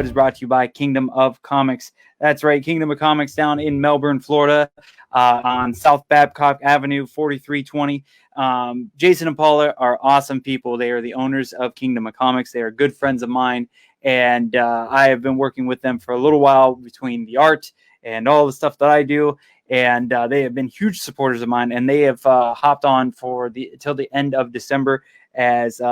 is brought to you by Kingdom of Comics. That's right, Kingdom of Comics down in Melbourne, Florida, on South Babcock Avenue, 4320. Jason and Paula are awesome people. They are the owners of Kingdom of Comics. They are good friends of mine, and I have been working with them for a little while between the art and all the stuff that I do. And they have been huge supporters of mine, and they have hopped on for till the end of December as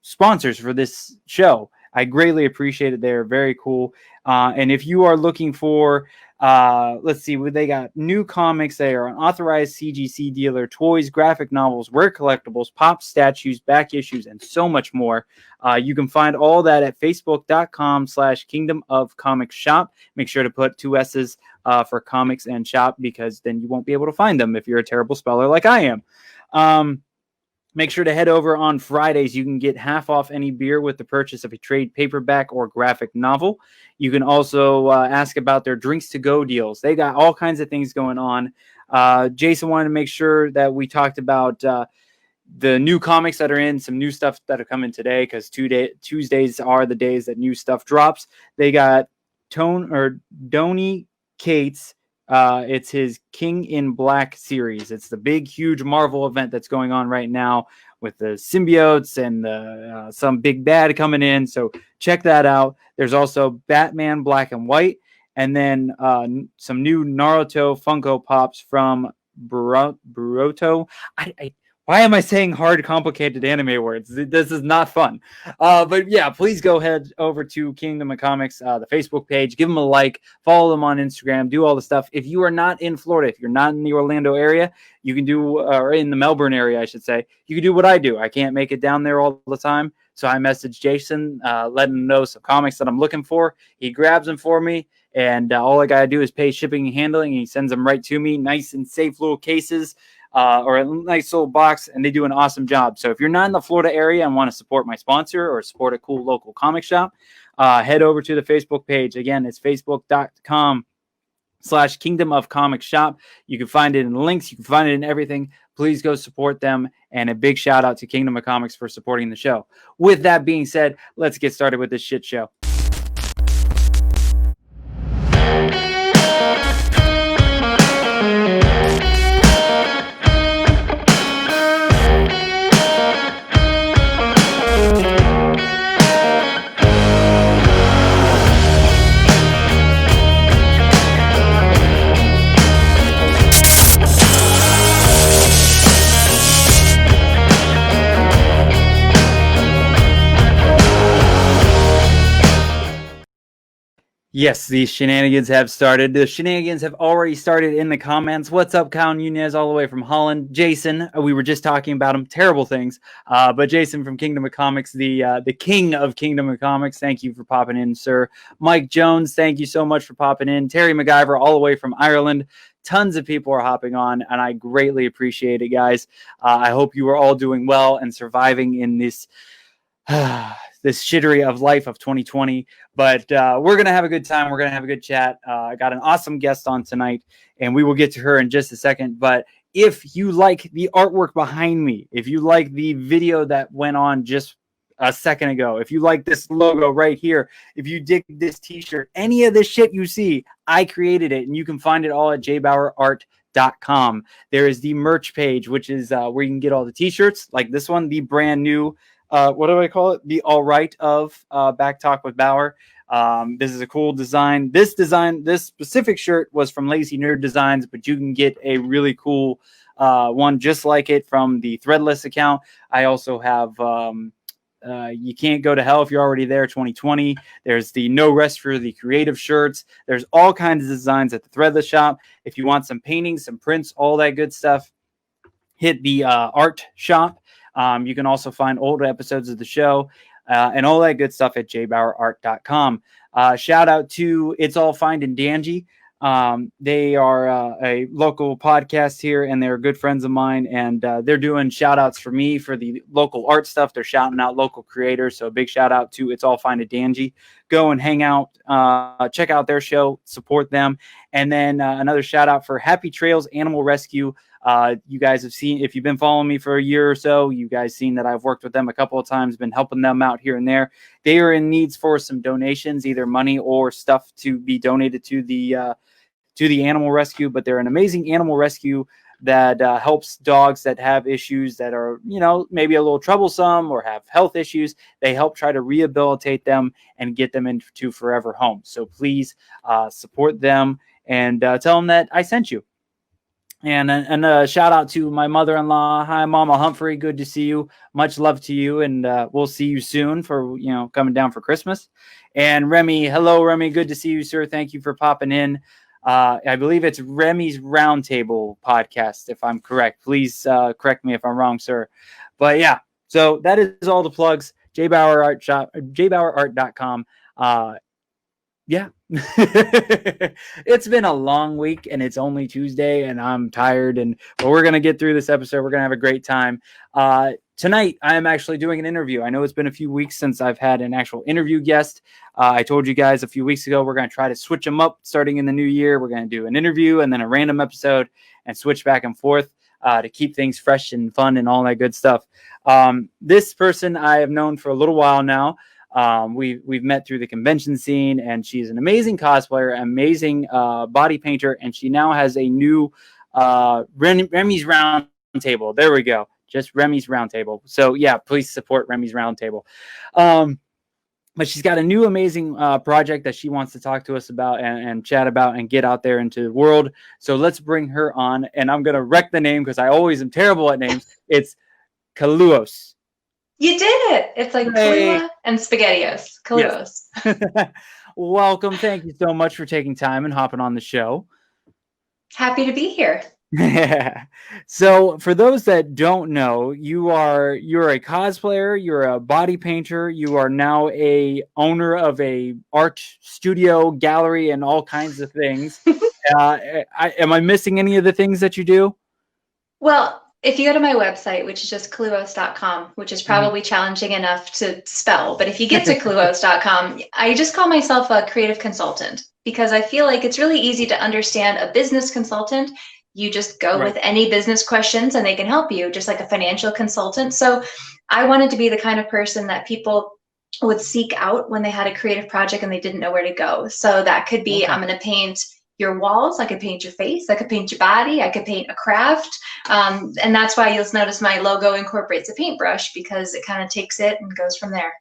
sponsors for this show. I greatly appreciate it. They're very cool. And if you are looking for, let's see, they got new comics. They are an authorized CGC dealer, toys, graphic novels, rare collectibles, pop statues, back issues, and so much more. You can find all that at facebook.com/Kingdom of Comics Shop. Make sure to put 2 S's for comics and shop, because then you won't be able to find them if you're a terrible speller like I am. Make sure to head over on Fridays. You can get half off any beer with the purchase of a trade paperback or graphic novel. You can also ask about their drinks to go deals. They got all kinds of things going on. Jason wanted to make sure that we talked about the new comics that are in, some new stuff that are coming today, because Tuesdays are the days that new stuff drops. They got Donny Cates. It's his King in Black series. It's the big, huge Marvel event that's going on right now with the symbiotes and some big bad coming in. So check that out. There's also Batman Black and White, and then some new Naruto Funko Pops from Boruto. Why am I saying hard, complicated anime words? This is not fun. But yeah, please go head over to Kingdom of Comics, the Facebook page. Give them a like. Follow them on Instagram. Do all the stuff. If you are not in Florida, if you're not in the Orlando area, you can do, or in the Melbourne area, I should say, you can do what I do. I can't make it down there all the time. So I message Jason, letting him know some comics that I'm looking for. He grabs them for me. And all I got to do is pay shipping and handling. And he sends them right to me. Nice and safe little cases. Or a nice little box, and they do an awesome job. So if you're not in the Florida area and want to support my sponsor or support a cool local comic shop, head over to the Facebook page. Again, it's facebook.com/Kingdom of Comics Shop. You can find it in the links. You can find it in everything. Please go support them. And a big shout out to Kingdom of Comics for supporting the show. With that being said, let's get started with this shit show. Yes, these shenanigans have started. The shenanigans have already started in the comments. What's up, Count Nunez, all the way from Holland? Jason, we were just talking about him. Terrible things. But Jason from Kingdom of Comics, the king of Kingdom of Comics, thank you for popping in, sir. Mike Jones, thank you so much for popping in. Terry MacGyver, all the way from Ireland. Tons of people are hopping on, and I greatly appreciate it, guys. I hope you are all doing well and surviving in this this shittery of life of 2020, but we're going to have a good time. We're going to have a good chat. I got an awesome guest on tonight, and we will get to her in just a second. But if you like the artwork behind me, if you like the video that went on just a second ago, if you like this logo right here, if you dig this t-shirt, any of this shit you see, I created it, and you can find it all at jbauerart.com. There is the merch page, which is where you can get all the t-shirts like this one, the brand new what do I call it? The all right of Back Talk with Bauer. This is a cool design. This specific shirt was from Lazy Nerd Designs, but you can get a really cool one just like it from the Threadless account. I also have You Can't Go to Hell If You're Already There 2020. There's the No Rest for the Creative shirts. There's all kinds of designs at the Threadless shop. If you want some paintings, some prints, all that good stuff, hit the art shop. You can also find old episodes of the show and all that good stuff at jbauerart.com. Shout out to It's All Fine and Dangy. They are a local podcast here, and they're good friends of mine, and they're doing shout outs for me for the local art stuff. They're shouting out local creators. So a big shout out to It's All Fine and Dangy. go and hang out, check out their show, support them. And then another shout out for Happy Trails Animal Rescue. You guys have seen, if you've been following me for a year or so, you guys seen that I've worked with them a couple of times, been helping them out here and there. They are in needs for some donations, either money or stuff to be donated to the animal rescue. But they're an amazing animal rescue that helps dogs that have issues that are, maybe a little troublesome or have health issues. They help try to rehabilitate them and get them into forever homes. So please support them and tell them that I sent you. And a shout out to my mother-in-law. Hi, Mama Humphrey. Good to see you. Much love to you. And we'll see you soon for, coming down for Christmas. And Remy, hello, Remy. Good to see you, sir. Thank you for popping in. I believe it's Remy's Roundtable podcast, if I'm correct. Please correct me if I'm wrong, sir. But yeah, so that is all the plugs. Bauer Art Shop, jBauerArt.com. Yeah. It's been a long week and it's only Tuesday and I'm tired, but we're going to get through this episode. We're going to have a great time. Tonight, I am actually doing an interview. I know it's been a few weeks since I've had an actual interview guest. I told you guys a few weeks ago, we're going to try to switch them up starting in the new year. We're going to do an interview and then a random episode and switch back and forth to keep things fresh and fun and all that good stuff. This person I have known for a little while now. We've met through the convention scene, and she's an amazing cosplayer, amazing body painter, and she now has a new Remy's Roundtable. There we go. Just Remy's Roundtable. So yeah, please support Remy's Roundtable. But she's got a new amazing project that she wants to talk to us about and chat about and get out there into the world. So let's bring her on, and I'm going to wreck the name because I always am terrible at names. It's Kaluohs. You did it. It's like Kaluohs and SpaghettiOs. Kaluohs. Yes. Welcome. Thank you so much for taking time and hopping on the show. Happy to be here. So for those that don't know, you're a cosplayer, you're a body painter, you are now a owner of a art studio, gallery, and all kinds of things. Am I missing any of the things that you do? Well, if you go to my website, which is just kaluohs.com, which is probably challenging enough to spell, but if you get to kaluohs.com, I just call myself a creative consultant because I feel like it's really easy to understand a business consultant. You just go with any business questions and they can help you, just like a financial consultant. So I wanted to be the kind of person that people would seek out when they had a creative project and they didn't know where to go. So that could be, I'm going to paint your walls, I could paint your face, I could paint your body, I could paint a craft. And that's why you'll notice my logo incorporates a paintbrush because it kind of takes it and goes from there.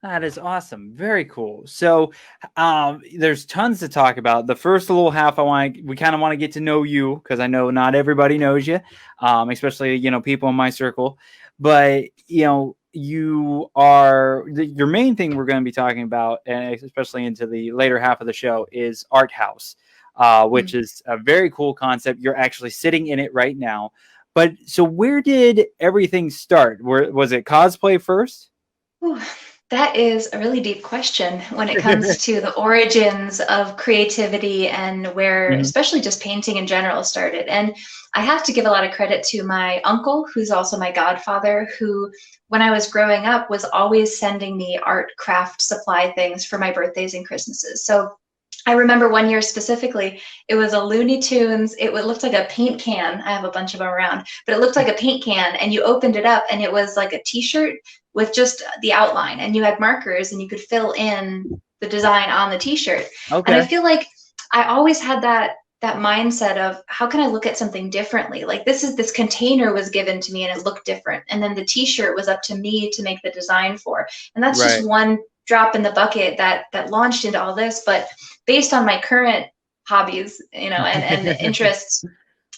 That is awesome. Very cool. So there's tons to talk about. The first little half, we kind of want to get to know you because I know not everybody knows you, especially, people in my circle. But, you are your main thing we're going to be talking about, and especially into the later half of the show, is ArtHaus, which is a very cool concept. You're actually sitting in it right now. But so where did everything start? Was it cosplay first? Ooh. That is a really deep question when it comes to the origins of creativity and where, especially just painting in general, started. And I have to give a lot of credit to my uncle, who's also my godfather, who, when I was growing up, was always sending me art, craft, supply things for my birthdays and Christmases. So I remember one year specifically, it was a Looney Tunes. It looked like a paint can. I have a bunch of them around, but it looked like a paint can, and you opened it up and it was like a t-shirt with just the outline, and you had markers and you could fill in the design on the t-shirt. Okay. And I feel like I always had that mindset of how can I look at something differently? Like this container was given to me and it looked different. And then the t-shirt was up to me to make the design for. And that's just one drop in the bucket that launched into all this. But based on my current hobbies, and interests,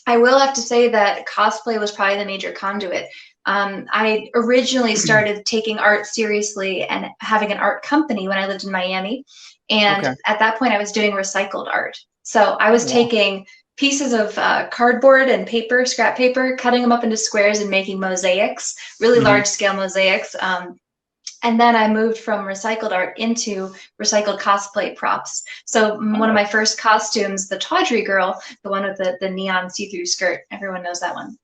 I will have to say that cosplay was probably the major conduit. I originally started taking art seriously and having an art company when I lived in Miami. And at that point I was doing recycled art. So I was taking pieces of cardboard and paper, scrap paper, cutting them up into squares and making mosaics, really large scale mosaics. And then I moved from recycled art into recycled cosplay props. So one of my first costumes, the tawdry girl, the one with the neon see-through skirt, everyone knows that one.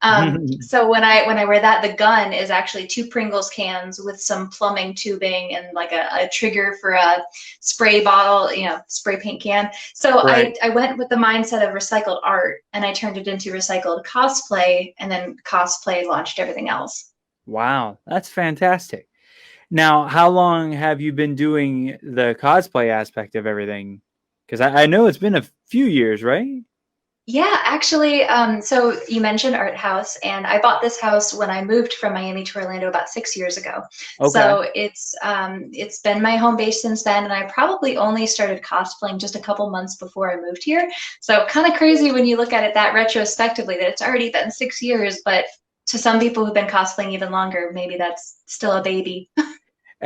So when I wear that, the gun is actually 2 Pringles cans with some plumbing tubing and like a trigger for a spray bottle, spray paint can. So Right. I went with the mindset of recycled art, and I turned it into recycled cosplay, and then cosplay launched everything else. Wow, that's fantastic. Now, how long have you been doing the cosplay aspect of everything? Because I know it's been a few years, right? Yeah, actually, so you mentioned ArtHaus, and I bought this house when I moved from Miami to Orlando about 6 years ago. Okay. So it's been my home base since then, and I probably only started cosplaying just a couple months before I moved here. So kind of crazy when you look at it that retrospectively, that it's already been 6 years, but to some people who've been cosplaying even longer, maybe that's still a baby.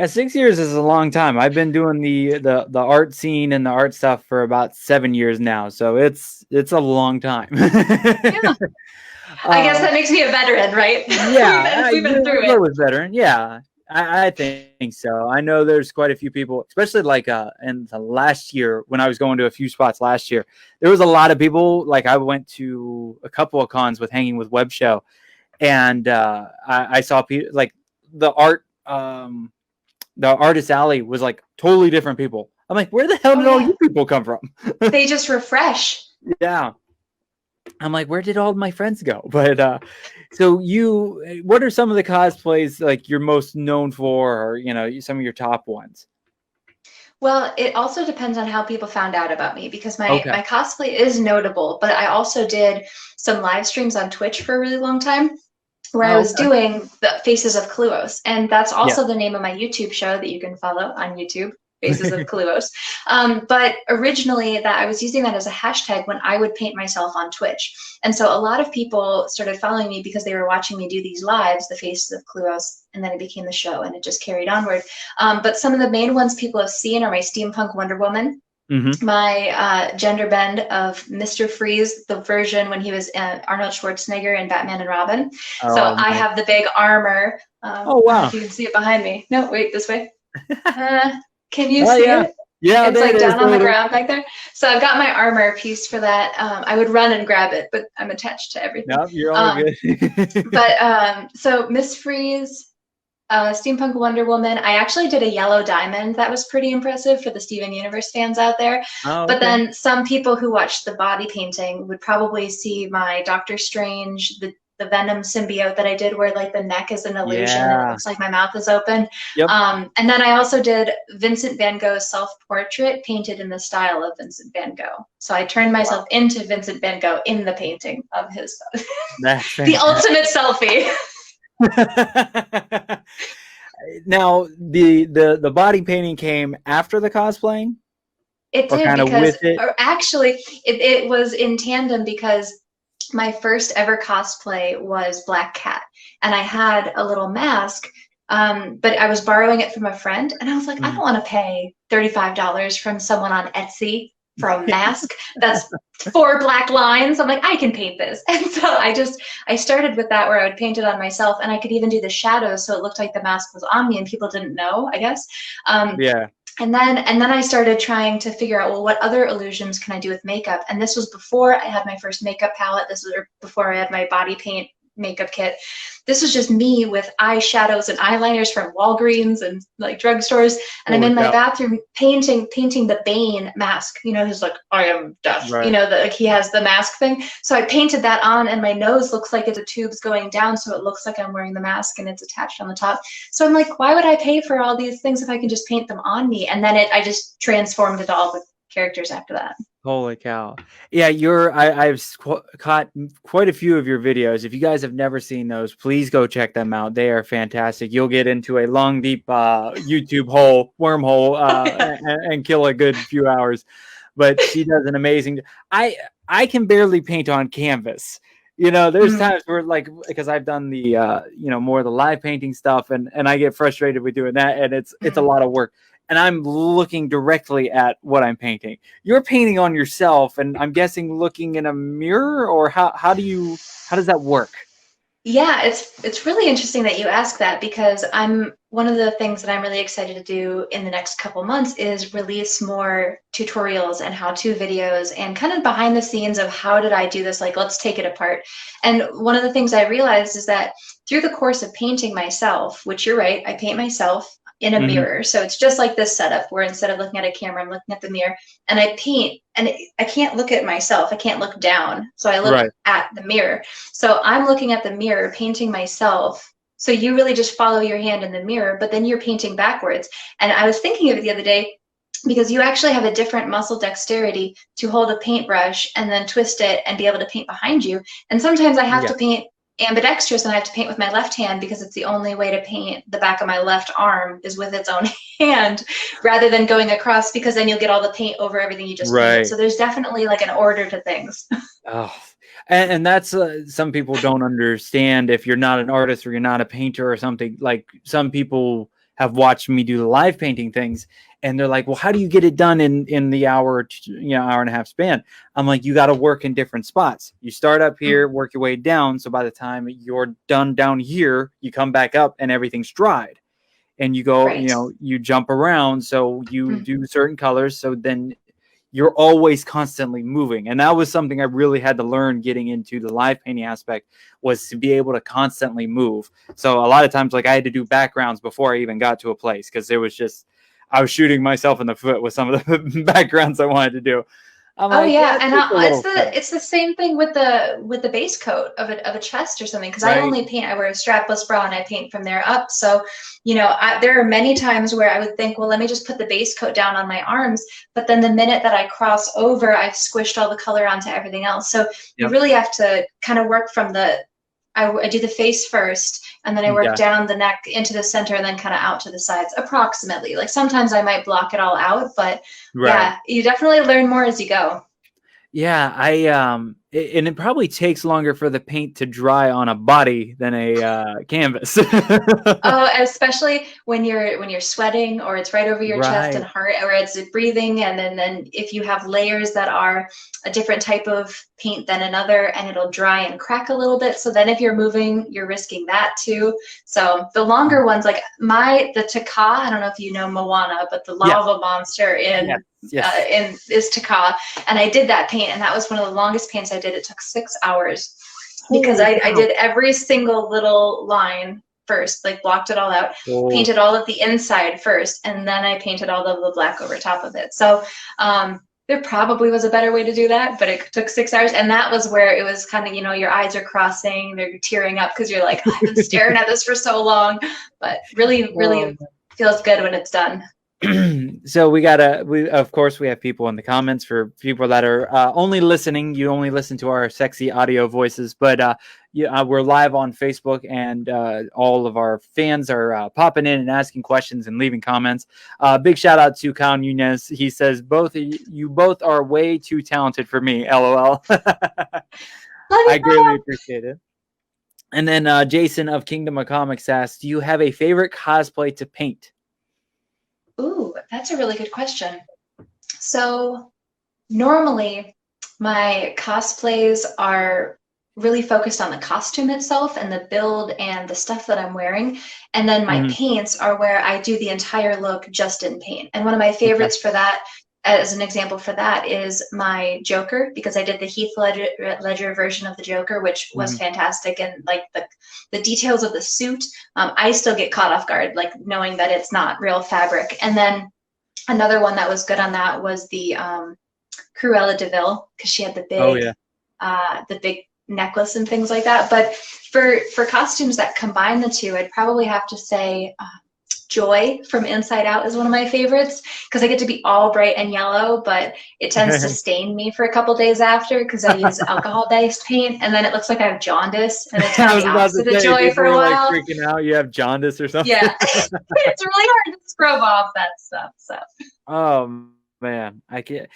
6 years is a long time. I've been doing the art scene and the art stuff for about 7 years now, so it's a long time. Yeah. I guess that makes me a veteran, right? Yeah, we've been through it. You're a veteran. Yeah, I think so. I know there's quite a few people, especially like in the last year when I was going to a few spots last year. There was a lot of people. Like I went to a couple of cons with Hanging with Web Show, and I saw people like the art. The artist alley was like totally different people. I'm like, where the hell did all you people come from? They just refresh. Yeah. I'm like, where did all my friends go? But so what are some of the cosplays like you're most known for, or some of your top ones? Well, it also depends on how people found out about me, because my Okay. cosplay is notable, but I also did some live streams on Twitch for a really long time where I was doing the Faces of Kaluohs. And that's also the name of my YouTube show that you can follow on YouTube, Faces of Kaluohs. But originally I was using that as a hashtag when I would paint myself on Twitch. And so a lot of people started following me because they were watching me do these lives, the Faces of Kaluohs, and then it became the show and it just carried onward. But some of the main ones people have seen are my Steampunk Wonder Woman, my gender bend of Mr. Freeze, the version when he was Arnold Schwarzenegger in Batman and Robin. So I have the big armor. Oh, wow. If you can see it behind me. No, wait, this way. Can you see it? Yeah, it's like down on the ground back there. So I've got my armor piece for that. I would run and grab it, but I'm attached to everything. No, you're all good. But so Miss Freeze, Steampunk Wonder Woman. I actually did a yellow diamond. That was pretty impressive for the Steven Universe fans out there. But then some people who watched the body painting would probably see my Doctor Strange, the Venom symbiote that I did where like the neck is an illusion and it looks like my mouth is open. And then I also did Vincent van Gogh's self-portrait painted in the style of Vincent van Gogh. So I turned myself into Vincent van Gogh in the painting of his the ultimate selfie. Now the body painting came after the cosplaying? It did, because actually it was in tandem, because my first ever cosplay was Black Cat, and I had a little mask, but I was borrowing it from a friend, and I was like, I don't want to pay $35 from someone on Etsy for a mask that's 4 black lines. I'm like, I can paint this. And so I started with that, where I would paint it on myself, and I could even do the shadows so it looked like the mask was on me and people didn't know, I guess. And then I started trying to figure out, well, what other illusions can I do with makeup? And this was before I had my first makeup palette. This was before I had my body paint makeup kit. This was just me with eyeshadows and eyeliners from Walgreens and like drugstores. And I'm in my bathroom painting the Bane mask. Who's like, I am death. Like he has the mask thing. So I painted that on, and my nose looks like it's a tube's going down, so it looks like I'm wearing the mask and it's attached on the top. So I'm like, why would I pay for all these things if I can just paint them on me? And then I just transformed it all with characters after that. Holy cow. Yeah, I've caught quite a few of your videos. If you guys have never seen those, please go check them out. They are fantastic. You'll get into a long, deep YouTube wormhole, and kill a good few hours. But she does an amazing. I can barely paint on canvas. There's times where, like, because I've done the more of the live painting stuff, and I get frustrated with doing that, and it's a lot of work. And I'm looking directly at what I'm painting. You're painting on yourself, and I'm guessing looking in a mirror, or how does that work? Yeah, it's really interesting that you ask that, because I'm one of the things that I'm really excited to do in the next couple months is release more tutorials and how-to videos and kind of behind the scenes of how did I do this, like let's take it apart. And one of the things I realized is that through the course of painting myself, which you're right, I paint myself in a Hmm. mirror. So it's just like this setup where instead of looking at a camera, I'm looking at the mirror and I paint, and I can't look at myself. I can't look down. So I look Right. at the mirror. So I'm looking at the mirror, painting myself. So you really just follow your hand in the mirror, but then you're painting backwards. And I was thinking of it the other day, because you actually have a different muscle dexterity to hold a paintbrush and then twist it and be able to paint behind you. And sometimes I have Yeah. to paint ambidextrous and I have to paint with my left hand, because it's the only way to paint the back of my left arm is with its own hand, rather than going across, because then you'll get all the paint over everything you just painted. Right. So there's definitely like an order to things. Oh, and that's some people don't understand if you're not an artist or you're not a painter or something. Like some people have watched me do the live painting things, and they're like, "Well, how do you get it done in the hour, hour and a half span?" I'm like, "You got to work in different spots. You start up here, work your way down. So by the time you're done down here, you come back up and everything's dried." And you go, Right. you jump around, so you Mm. do certain colors, so then you're always constantly moving. And that was something I really had to learn getting into the live painting aspect, was to be able to constantly move. So a lot of times, like, I had to do backgrounds before I even got to a place, because there was just, I was shooting myself in the foot with some of the backgrounds I wanted to do. I'm Oh like, yeah, yeah, it and takes a it's little the time. it's the same thing with the base coat of a chest or something. Because I Right. only paint, I wear a strapless bra and I paint from there up. So there are many times where I would think, well, let me just put the base coat down on my arms, but then the minute that I cross over, I've squished all the color onto everything else. So you Yep. really have to kind of work from I do the face first, and then I work Yeah. down the neck into the center, and then kind of out to the sides, approximately. Like sometimes I might block it all out, but Right. yeah, you definitely learn more as you go. Yeah, and it probably takes longer for the paint to dry on a body than a canvas. Oh, especially when you're sweating, or it's right over your chest and Right. heart, or it's breathing, and then if you have layers that are a different type of paint than another, and it'll dry and crack a little bit. So then if you're moving, you're risking that too. So the longer ones, like the Taka, I don't know if you know Moana, but the Yeah. lava monster Yes. Yes. in is Taka, and I did that paint, and that was one of the longest paints I did. It took 6 hours, because Holy I cow. did every single little line first, like blocked it all out, Oh, painted all of the inside first, and then I painted all of the black over top of it. So there probably was a better way to do that, but it took 6 hours. And that was where it was kind of, your eyes are crossing, they're tearing up, because you're like, I've been staring at this for so long. But really, oh. really feels good when it's done. So we of course we have people in the comments. For people that are only listening, you only listen to our sexy audio voices, but we're live on Facebook, and all of our fans are popping in and asking questions and leaving comments. Big shout out to Kyle Nunez. He says, you both are way too talented for me, LOL. Love you, I greatly appreciate it. And then Jason of Kingdom of Comics asks, do you have a favorite cosplay to paint? Ooh, that's a really good question. So normally my cosplays are really focused on the costume itself and the build and the stuff that I'm wearing. And then my Mhm. paints are where I do the entire look just in paint. And one of my Okay. favorites for that, as an example for that, is my Joker, because I did the Heath Ledger version of the Joker, which was Mhm. fantastic. And like the details of the suit, I still get caught off guard, like knowing that it's not real fabric. And then another one that was good on that was the Cruella de Vil, because she had Oh yeah. the big necklace and things like that. But for costumes that combine the two, I'd probably have to say Joy from Inside Out is one of my favorites, because I get to be all bright and yellow, but it tends to stain me for a couple days after, because I use alcohol-based paint, and then it looks like I have jaundice, and it's kind I of was the about to opposite of say, Joy for people a are like while. freaking out. You have jaundice or something. Yeah, it's really hard to scrub off that stuff. So. Oh man, I can't.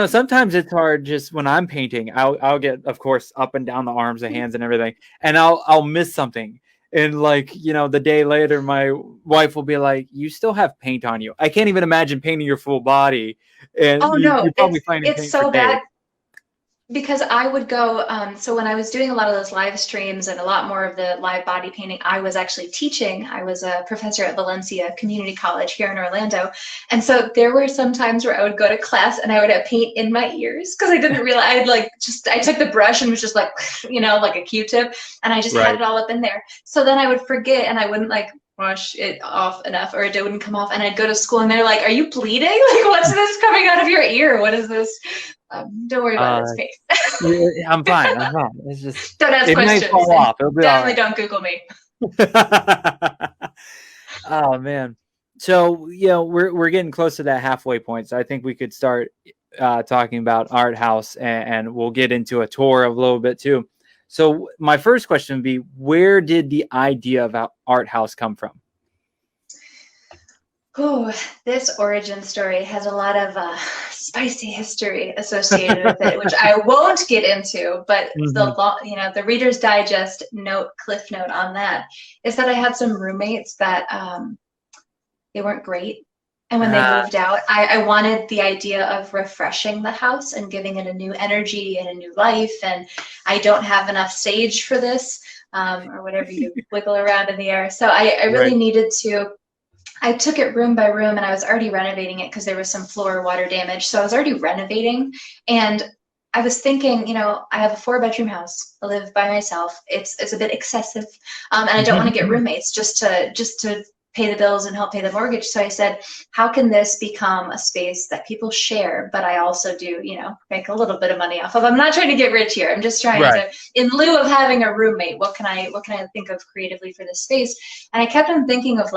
Sometimes it's hard. Just when I'm painting, I'll get, of course, up and down the arms, the hands, and everything, and I'll miss something. And like the day later, my wife will be like, "You still have paint on you." I can't even imagine painting your full body, and Oh no, you're probably finding it's paint for so days. bad. because I would go, so when I was doing a lot of those live streams and a lot more of the live body painting, I was actually teaching. I was a professor at Valencia Community College here in Orlando. And so there were some times where I would go to class and I would have paint in my ears because I didn't realize, I took the brush and was just like, like a Q-tip, and I just had it all up in there. So then I would forget and I wouldn't wash it off enough, or it wouldn't come off, and I'd go to school and they're like, "Are you bleeding? Like, what's this coming out of your ear? What is this?" Don't worry about this face. I'm fine. It's just don't ask questions. Might fall off. It'll be definitely don't Google me. Oh man. So we're getting close to that halfway point. So I think we could start talking about ArtHaus, and we'll get into a tour of a little bit too. So my first question would be, where did the idea about ArtHaus come from? Oh, this origin story has a lot of spicy history associated with it, which I won't get into. But the Reader's Digest cliff note on that is that I had some roommates that they weren't great, and when they moved out, I wanted the idea of refreshing the house and giving it a new energy and a new life. And I don't have enough sage for this, or whatever you wiggle around in the air. So I really needed to. I took it room by room, and I was already renovating it because there was some floor water damage. So I was already renovating, and I was thinking, I have a 4-bedroom house. I live by myself. It's a bit excessive, and I don't want to get roommates just to pay the bills and help pay the mortgage. So I said, how can this become a space that people share, but I also do, make a little bit of money off of? I'm not trying to get rich here. I'm just trying to, in lieu of having a roommate, what can I think of creatively for this space? And I kept on thinking of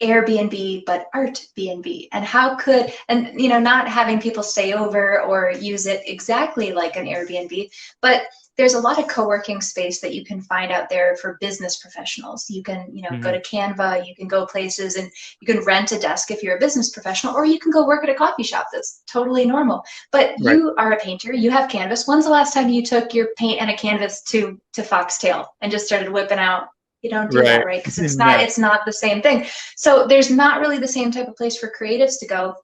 Airbnb, but Art B&B, and how could, and not having people stay over or use it exactly like an Airbnb, but there's a lot of co-working space that you can find out there for business professionals. You can, go to Canva, you can go places and you can rent a desk if you're a business professional, or you can go work at a coffee shop. That's totally normal. But you are a painter, you have canvas. When's the last time you took your paint and a canvas to Foxtail and just started whipping out? You don't do that, right? Because it's not the same thing. So there's not really the same type of place for creatives to go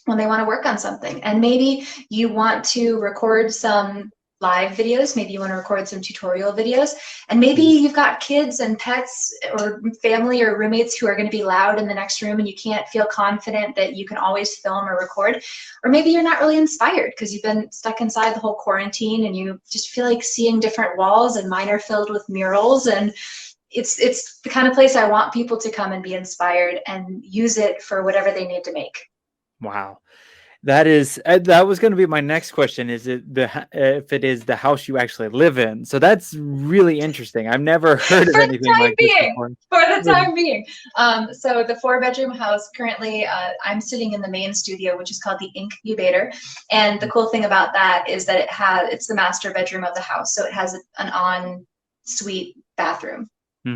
when they want to work on something. And maybe you want to record some live videos, maybe you want to record some tutorial videos, and maybe you've got kids and pets or family or roommates who are going to be loud in the next room, and you can't feel confident that you can always film or record. Or maybe you're not really inspired because you've been stuck inside the whole quarantine and you just feel like seeing different walls, and mine are filled with murals. And it's the kind of place I want people to come and be inspired and use it for whatever they need to make. Wow. That was going to be my next question. Is it if it is the house you actually live in? So that's really interesting. I've never heard of anything like this before. For the time being. So the 4-bedroom house, currently I'm sitting in the main studio, which is called the Incubator. And the cool thing about that is that it's the master bedroom of the house. So it has an ensuite bathroom.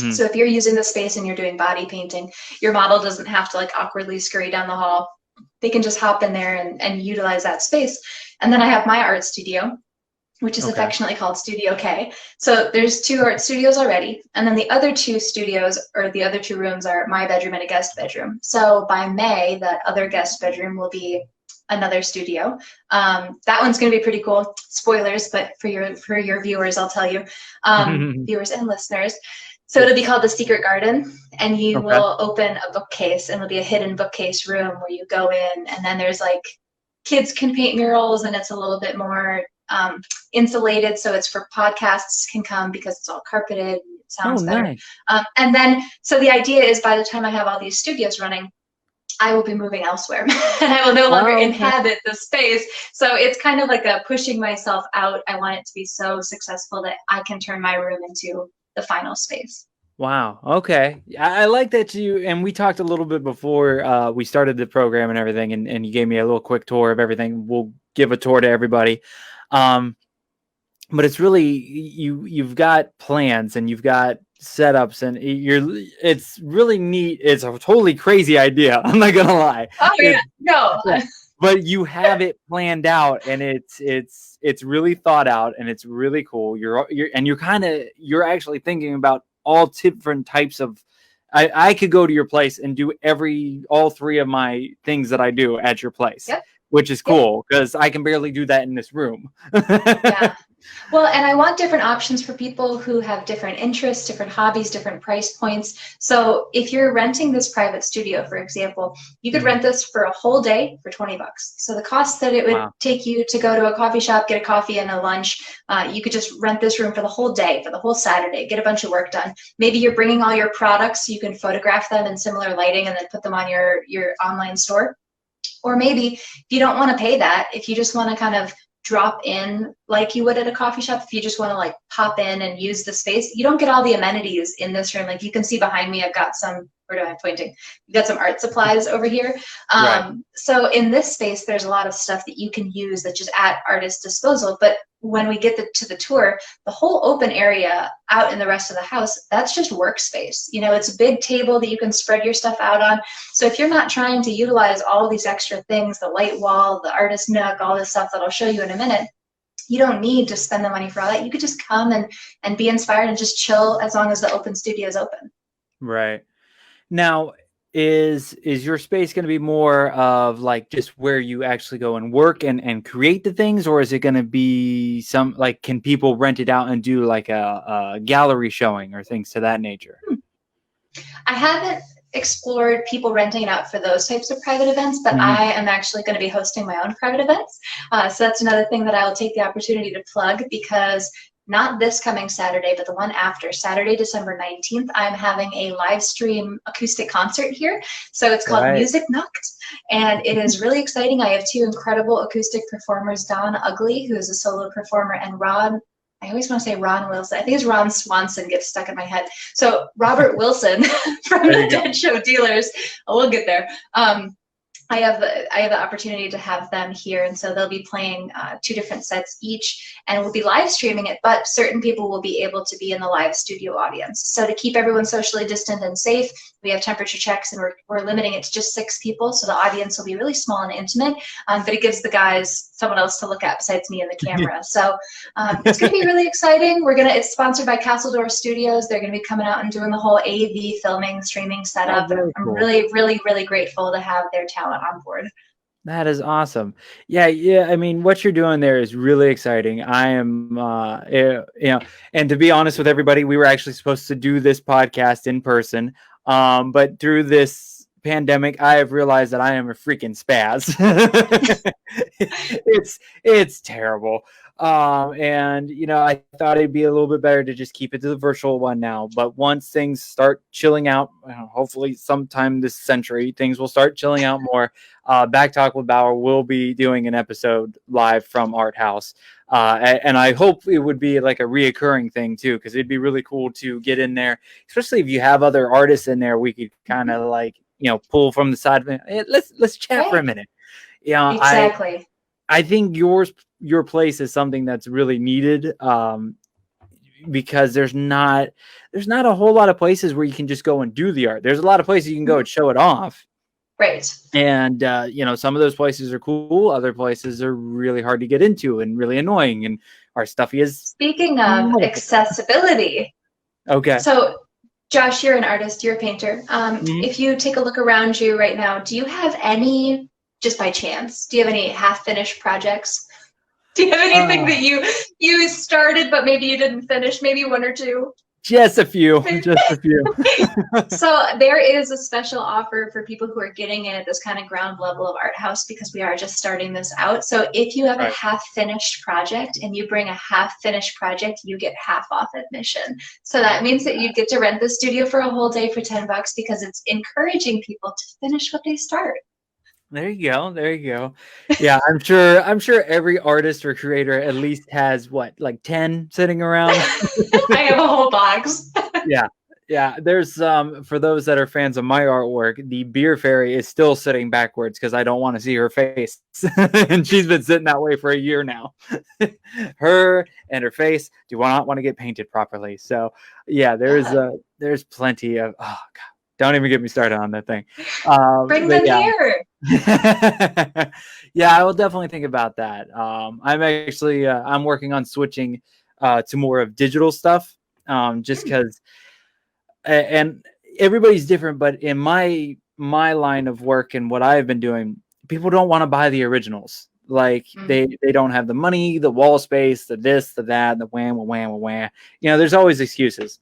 So if you're using the space and you're doing body painting, your model doesn't have to awkwardly scurry down the hall. They can just hop in there and utilize that space. And then I have my art studio, which is affectionately called Studio K. So there's 2 art studios already. And then the other 2 studios, or the other 2 rooms, are my bedroom and a guest bedroom. So by May, that other guest bedroom will be another studio. That one's going to be pretty cool. Spoilers, but for your viewers, I'll tell you, viewers and listeners. So it'll be called the Secret Garden, and you will open a bookcase, and it'll be a hidden bookcase room where you go in, and then there's kids can paint murals, and it's a little bit more insulated, so it's for podcasts can come because it's all carpeted. And it sounds better. Nice. And then, so the idea is by the time I have all these studios running, I will be moving elsewhere, and I will no longer inhabit the space. So it's kind of like a pushing myself out. I want it to be so successful that I can turn my room into the final space. Wow. Okay. I like that and we talked a little bit before we started the program and everything, and you gave me a little quick tour of everything. We'll give a tour to everybody. But it's really, you've got plans and you've got setups, and it's really neat. It's a totally crazy idea. I'm not going to lie. Oh yeah. No. But you have it planned out, and it's really thought out, and it's really cool. You're actually thinking about all different types of. I could go to your place and do all 3 of my things that I do at your place. Yep. which is cool because I can barely do that in this room. Yeah. Well, and I want different options for people who have different interests, different hobbies, different price points. So if you're renting this private studio, for example, you could rent this for a whole day for $20. So the cost that it would take you to go to a coffee shop, get a coffee and a lunch, you could just rent this room for the whole day, for the whole Saturday, get a bunch of work done. Maybe you're bringing all your products, so you can photograph them in similar lighting and then put them on your online store. Or maybe if you don't want to pay that, if you just want to kind of drop in like you would at a coffee shop, if you just want to like pop in and use the space, you don't get all the amenities in this room. Like you can see behind me, I've got some, where am I pointing? We've got some art supplies over here. So in this space, there's a lot of stuff that you can use that's just at artist's disposal. But when we get to the tour, the whole open area out in the rest of the house, that's just workspace. You know, it's a big table that you can spread your stuff out on. So if you're not trying to utilize all these extra things, the light wall, the artist nook, all this stuff that I'll show you in a minute, you don't need to spend the money for all that. You could just come and be inspired and just chill as long as the open studio is open. Right. Now, is your space going to be more of like just where you actually go and work and create the things, or is it going to be some like, can people rent it out and do like a gallery showing or things to that nature? I haven't explored people renting it out for those types of private events, but I am actually going to be hosting my own private events. So that's another thing that I will take the opportunity to plug, because not this coming Saturday, but the one after, Saturday, December 19th, I'm having a live stream acoustic concert here. So it's called Music Nacht, and it is really exciting. I have two incredible acoustic performers, Don Ugly, who is a solo performer, and Ron, I always want to say Ron Wilson. I think it's Ron Swanson, gets stuck in my head. So Robert Wilson from the Dead Show Dealers. Oh, we'll get there. I have the opportunity to have them here, and so they'll be playing 2 different sets each, and we'll be live streaming it, but certain people will be able to be in the live studio audience. So to keep everyone socially distant and safe, we have temperature checks, and we're limiting it to just 6 people, so the audience will be really small and intimate, but it gives the guys someone else to look at besides me and the camera. So it's going to be really exciting. It's sponsored by Castledor Studios. They're going to be coming out and doing the whole AV filming, streaming setup. Cool. I'm really, really, really grateful to have their talent on board. That is awesome. Yeah. I mean, what you're doing there is really exciting. I am, and to be honest with everybody, we were actually supposed to do this podcast in person. But through this pandemic, I have realized that I am a freaking spaz. It's terrible. And I thought it'd be a little bit better to just keep it to the virtual one now. But once things start chilling out, hopefully sometime this century, things will start chilling out more. Back Talk with Bauer will be doing an episode live from ArtHaus. And I hope it would be like a reoccurring thing too, because it'd be really cool to get in there, especially if you have other artists in there. We could kind of like, pull from the side of it. Hey, let's chat for a minute. Exactly. I think your place is something that's really needed, because there's not a whole lot of places where you can just go and do the art. There's a lot of places you can go and show it off. Right. And, some of those places are cool. Other places are really hard to get into and really annoying. And our stuffy is. Speaking of accessibility. Okay. So, Josh, you're an artist, you're a painter. If you take a look around you right now, do you have any, just by chance, do you have any half-finished projects? Do you have anything that you started but maybe you didn't finish? Maybe 1 or 2? Just a few. So there is a special offer for people who are getting in at this kind of ground level of ArtHaus, because we are just starting this out. So if you have a half-finished project and you bring a half-finished project, you get half off admission. So that means that you get to rent the studio for a whole day for $10, because it's encouraging people to finish what they start. There you go. Yeah, I'm sure every artist or creator at least has like 10 sitting around. I have a whole box. Yeah. There's for those that are fans of my artwork, the beer fairy is still sitting backwards because I don't want to see her face. And she's been sitting that way for a year now. Her and her face do not want to get painted properly. So yeah, there's plenty of, oh god. Don't even get me started on that thing. Bring them here. Yeah, I will definitely think about that. I'm working on switching to more of digital stuff, just because, and everybody's different. But in my line of work and what I've been doing, people don't want to buy the originals. Like they don't have the money, the wall space, the this, the that, the wham. You know, there's always excuses.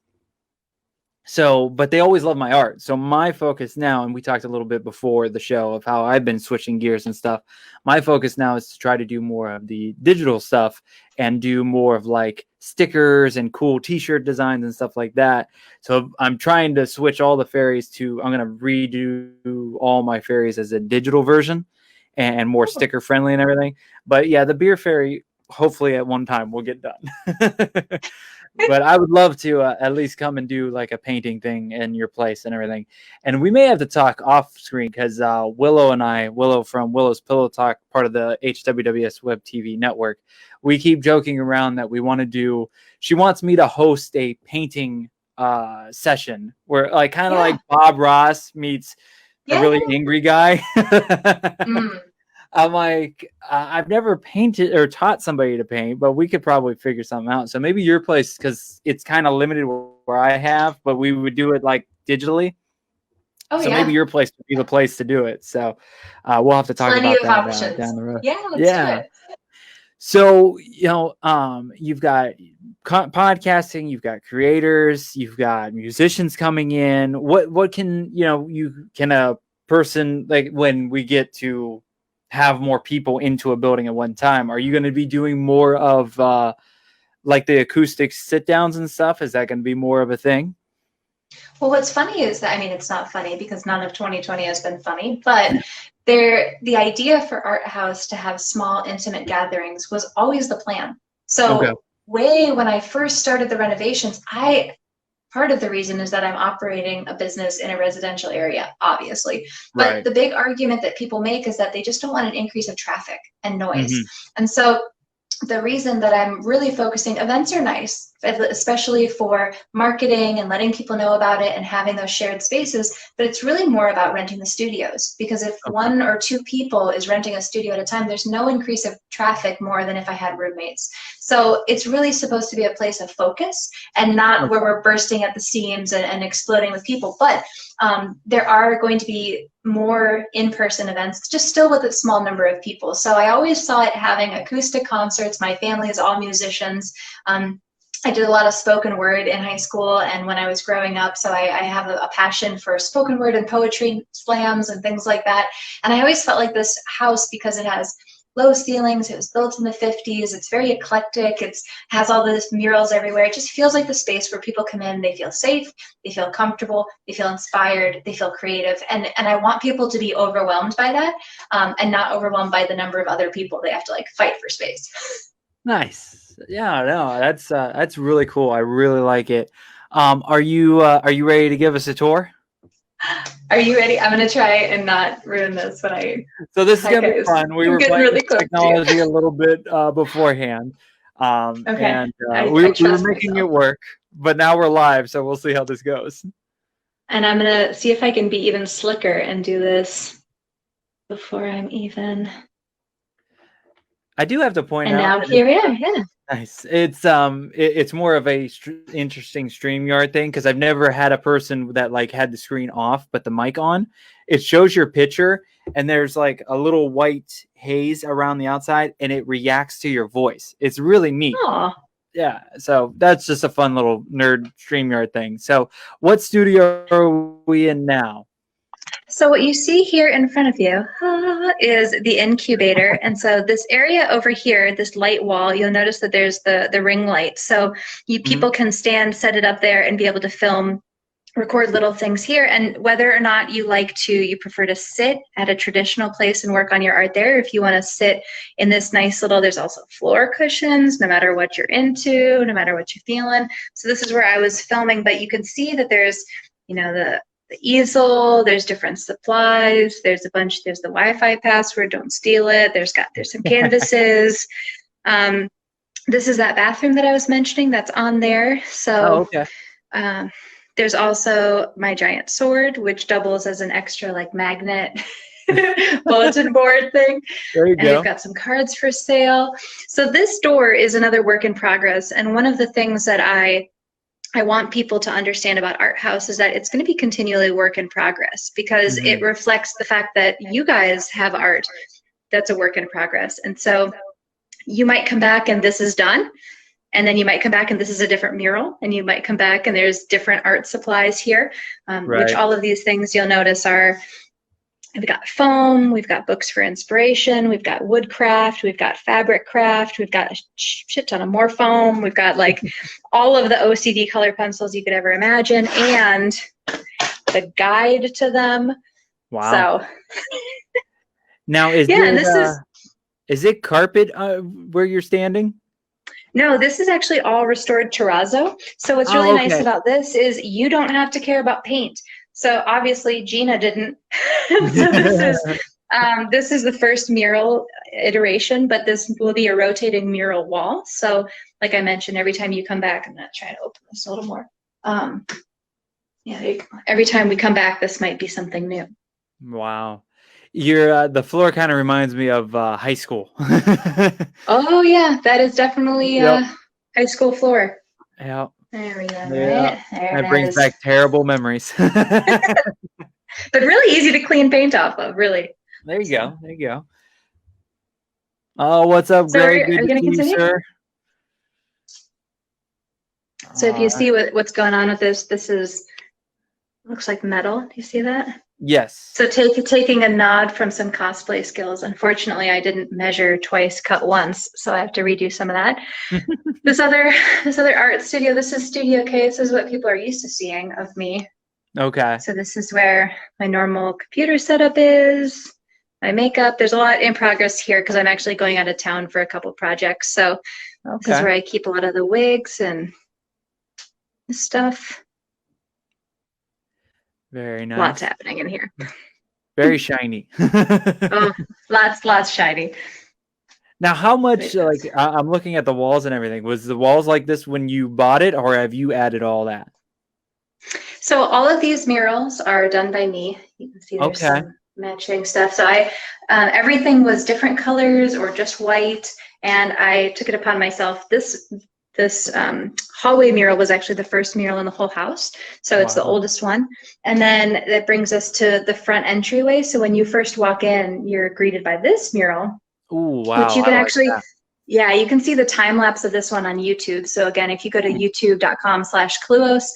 So, but they always love my art. So my focus now, and we talked a little bit before the show of how I've been switching gears and stuff. My focus now is to try to do more of the digital stuff and do more of like stickers and cool t-shirt designs and stuff like that. So I'm trying to switch all the fairies to, I'm going to redo all my fairies as a digital version and more sticker friendly and everything. But yeah, the beer fairy, hopefully at one time we'll get done. But I would love to at least come and do like a painting thing in your place and everything. And we may have to talk off screen because Willow from Willow's Pillow Talk, part of the HWWS WebTV network, we keep joking around that we want to do, she wants me to host a painting session where like kind of like Bob Ross meets a really angry guy. I'm like, I've never painted or taught somebody to paint, but we could probably figure something out. So maybe your place, because it's kind of limited where I have, but we would do it like digitally. So maybe your place would be the place to do it. So we'll have to talk about that down the road. Yeah, let's do it. So, you know, you've got podcasting, you've got creators, you've got musicians coming in. What can, you know, a person, like when we get to have more people into a building at one time, are you going to be doing more of like the acoustic sit downs and stuff? Is that going to be more of a thing? Well, what's funny is that, I mean, it's not funny because none of 2020 has been funny, but the idea for ArtHaus to have small, intimate gatherings was always the plan. So way when I first started the renovations, part of the reason is that I'm operating a business in a residential area, obviously. But the big argument that people make is that they just don't want an increase of traffic and noise. And so the reason that I'm really focusing, events are nice, especially for marketing and letting people know about it and having those shared spaces, but it's really more about renting the studios, because if one or two people is renting a studio at a time, there's no increase of traffic more than if I had roommates. So it's really supposed to be a place of focus and not where we're bursting at the seams and exploding with people. But there are going to be more in-person events, just still with a small number of people. So I always saw it having acoustic concerts. My family is all musicians. I did a lot of spoken word in high school and when I was growing up, so I have a passion for spoken word and poetry slams and things like that. And I always felt like this house, because it has low ceilings, it was built in the 50s, it's very eclectic, it has all these murals everywhere. It just feels like the space where people come in, they feel safe, they feel comfortable, they feel inspired, they feel creative. And I want people to be overwhelmed by that and not overwhelmed by the number of other people they have to like fight for space. Nice. Yeah, no, that's really cool. I really like it. Are you ready to give us a tour? Are you ready? I'm gonna try and not ruin this So this is gonna be fun. We were playing really with technology a little bit beforehand. And we were making it work, but now we're live, so we'll see how this goes. And I'm gonna see if I can be even slicker and do this before I'm even. I do have to point out. And now here we are. Yeah. Nice. It's more of a interesting StreamYard thing because I've never had a person that like had the screen off but the mic on. It shows your picture and there's like a little white haze around the outside and it reacts to your voice. It's really neat. Aww. Yeah. So that's just a fun little nerd StreamYard thing. So what studio are we in now? So what you see here in front of you is the incubator. And so this area over here, this light wall, you'll notice that there's the ring light. So people can stand, set it up there and be able to film, record little things here. And whether or not you prefer to sit at a traditional place and work on your art there, if you want to sit in this nice little, there's also floor cushions, no matter what you're into, no matter what you're feeling. So this is where I was filming, but you can see that there's, you know, the easel, there's different supplies, there's the Wi-Fi password, don't steal it, there's some canvases. This is that bathroom that I was mentioning that's on there. So there's also my giant sword, which doubles as an extra like magnet bulletin board thing. There you go. We've got some cards for sale. So this door is another work in progress, and one of the things that I I want people to understand about ArtHaus is that it's going to be continually work in progress, because it reflects the fact that you guys have art that's a work in progress. And so you might come back and this is done. And then you might come back and this is a different mural. And you might come back and there's different art supplies here, which all of these things you'll notice are, we've got foam, we've got books for inspiration, we've got woodcraft, we've got fabric craft, we've got a shit ton of more foam, we've got like all of the OCD color pencils you could ever imagine, and the guide to them. Wow. So now is it carpet where you're standing? No, this is actually all restored terrazzo. So what's really nice about this is you don't have to care about paint. So obviously Gina didn't. So this is the first mural iteration, but this will be a rotating mural wall. So like I mentioned, every time you come back, I'm not trying to open this a little more. Yeah, every time we come back, this might be something new. Wow. The floor kind of reminds me of high school. Oh yeah, that is definitely high school floor. Yeah. There we go. Yeah. Right? There that brings back terrible memories. But really easy to clean paint off of, really. There you go. There you go. Oh, what's up, Greg? Are you going to continue? Sir. So if you see what's going on with this is, looks like metal. Do you see that? Yes. So taking a nod from some cosplay skills. Unfortunately, I didn't measure twice, cut once, so I have to redo some of that. This other art studio, this is Studio K. This is what people are used to seeing of me. Okay. So this is where my normal computer setup is, my makeup. There's a lot in progress here because I'm actually going out of town for a couple projects. So this is where I keep a lot of the wigs and stuff. Very nice. Lots happening in here. Very shiny. Oh, lots shiny. Now, how much, like, I'm looking at the walls and everything. Was the walls like this when you bought it, or have you added all that? So all of these murals are done by me. You can see there's some matching stuff. So everything was different colors or just white, and I took it upon myself. This hallway mural was actually the first mural in the whole house. So it's the oldest one. And then that brings us to the front entryway. So when you first walk in, you're greeted by this mural. Ooh, wow. Which you can actually, you can see the time lapse of this one on YouTube. So again, if you go to youtube.com/Kaluohs,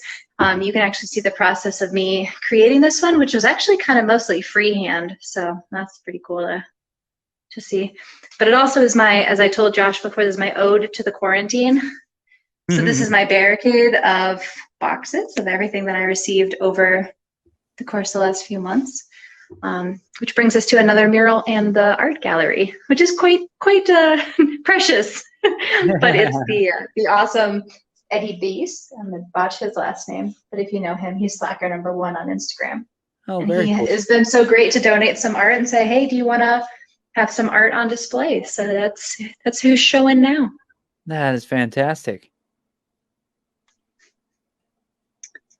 you can actually see the process of me creating this one, which was actually kind of mostly freehand. So that's pretty cool to see. But it also is as I told Josh before, this is my ode to the quarantine. So this is my barricade of boxes of everything that I received over the course of the last few months, which brings us to another mural and the art gallery, which is quite precious. But it's the awesome Eddie Beast. I'm going to botch his last name, but if you know him, he's Slacker #1 on Instagram. Oh, and he has been so great to donate some art and say, hey, do you want to have some art on display? So that's who's showing now. That is fantastic.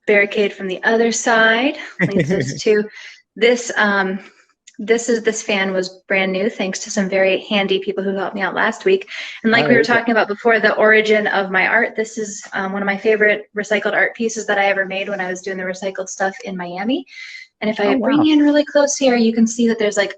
Barricade from the other side leads us to this. This fan was brand new thanks to some very handy people who helped me out last week. And like we were talking about before, the origin of my art, this is one of my favorite recycled art pieces that I ever made when I was doing the recycled stuff in Miami. And if I bring in really close here, you can see that there's like